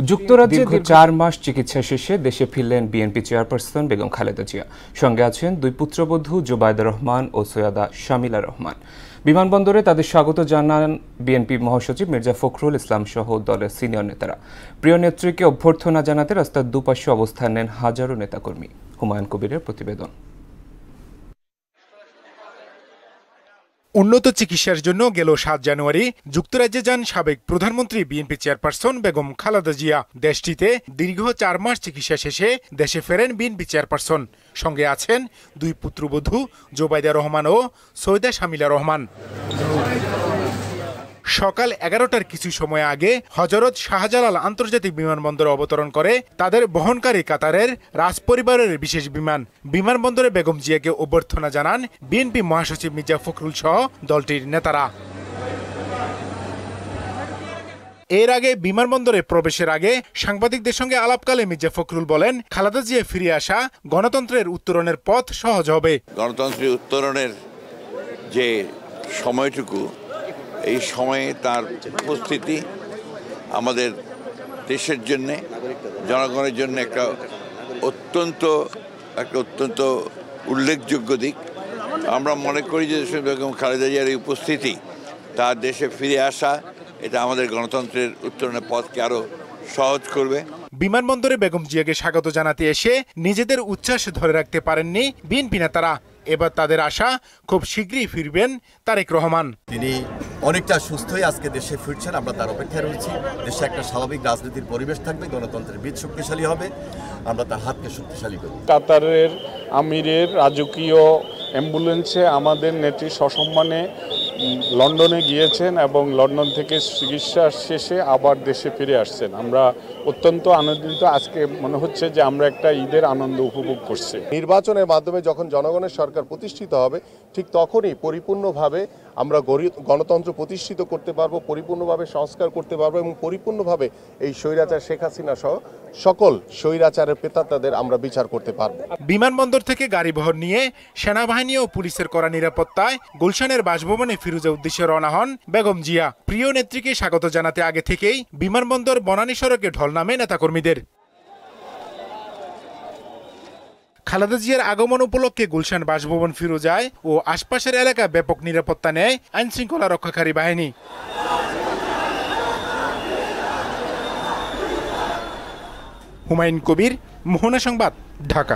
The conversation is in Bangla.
যুক্তরাজ্যে দীর্ঘ ৪ মাস চিকিৎসা শেষে দেশে ফিরলেন বিএনপি চেয়ারপারসন বেগম খালেদা জিয়া। সঙ্গে আছেন দুই পুত্রবধূ জুবাইদা রহমান ও সৈয়দা শামিলা রহমান। বিমানবন্দরে তাদের স্বাগত জানান বিএনপি মহাসচিব মির্জা ফখরুল ইসলাম সহ দলের সিনিয়র নেতারা। প্রিয় নেত্রীকে অভ্যর্থনা জানাতে রাস্তার দুপাশে অবস্থান নেন হাজারো নেতাকর্মী। হুমায়ুন কবিরের প্রতিবেদন। উন্নত চিকিৎসার জন্য গেল ৭ জানুয়ারি যুক্তরাজ্যে যান সাবেক প্রধানমন্ত্রী বিএনপি চেয়ারপারসন বেগম খালেদা জিয়া। দেশটিতে দীর্ঘ ৪ মাস চিকিৎসা শেষে দেশে ফেরেন বিএনপি চেয়ারপারসন। সঙ্গে আছেন দুই পুত্রবধূ জুবাইদা রহমান ও সৈয়দা শামিলা রহমান। সকাল ১১টার কিছু সময় আগে হযরত শাহজালাল আন্তর্জাতিক বিমানবন্দরে অবতরণ করে তাদের বহনকারী কাতারের রাজপরিবারের বিশেষ বিমান। বিমানবন্দরে বেগম জিয়াকে অভ্যর্থনা জানান বিএনপি মহাসচিব মির্জা ফখরুল সহ দলটির নেতারা। এর আগে বিমানবন্দরে প্রবেশের আগে সাংবাদিকদের সঙ্গে আলাপকালে মির্জা ফখরুল বলেন, খালেদা জিয়া ফিরে আসা গণতন্ত্রের উত্তরণের পথ সহজ হবে। গণতন্ত্রের উত্তরণের যে সময়টুকু, এই সময়ে তার উপস্থিতি আমাদের দেশের জন্যে, জনগণের জন্য একটা অত্যন্ত উল্লেখযোগ্য দিক। আমরা মনে করি যে বেগম খালেদা জিয়ার এই উপস্থিতি, তার দেশে ফিরে আসা, এটা আমাদের গণতন্ত্রের উত্তরণের পথকে আরো সহজ করবে। বিমানবন্দরে বেগম জিয়াকে স্বাগত জানাতে এসে নিজেদের উচ্ছ্বাস ধরে রাখতে পারেননি বিএনপি নেতারা। এবার তাদের আশা খুব শীঘ্রই ফিরবেন তারেক রহমান। তিনি অনেকটা সুস্থ হয়ে আজকে দেশে ফিরছেন, আমরা তার অপেক্ষায় রয়েছি। দেশে একটা স্বাভাবিক রাজনীতির পরিবেশ থাকবে, গণতন্ত্রের বীজ শক্তিশালী হবে, আমরা তার হাতকে শক্তিশালী করব। কাতারের আমিরের রাজকীয় অ্যাম্বুলেন্সে আমাদের নেত্রী সসম্মানে লন্ডনে গিয়েছেন এবং লন্ডন থেকে চিকিৎসা শেষে আবার দেশে ফিরে আসছেন। আমরা অত্যন্ত আনন্দিত। আজকে মনে হচ্ছে যে আমরা একটা ঈদের আনন্দ উপভোগ করছি। নির্বাচনের মাধ্যমে যখন জনগণের সরকার প্রতিষ্ঠিত হবে, ঠিক তখনই পরিপূর্ণভাবে আমরা গণতন্ত্র প্রতিষ্ঠিত করতে পারবো, পরিপূর্ণভাবে সংস্কার করতে পারবো এবং পরিপূর্ণভাবে এই স্বৈরাচার শেখ হাসিনা সহ সকল স্বৈরাচারের প্রেতাত্মাদের আমরা বিচার করতে পারবো। বিমানবন্দর থেকে গাড়িবহর নিয়ে সেনাবাহিনী ও পুলিশের কড়া নিরাপত্তায় গুলশানের বাসভবনে ফিরোজের উদ্দেশ্যে রওনা হন বেগম জিয়া। প্রিয় নেত্রীকে স্বাগত জানাতে আগে থেকেই বিমানবন্দর বনানী সড়কে ঢল নামে নেতাকর্মীদের। খালেদা জিয়ার আগমন উপলক্ষে গুলশান বাসভবন ফিরোজায় ও আশপাশের এলাকা ব্যাপক নিরাপত্তা নেয় আইনশৃঙ্খলা রক্ষাকারী বাহিনী। হুমায়ুন কবির, মোহনা সংবাদ, ঢাকা।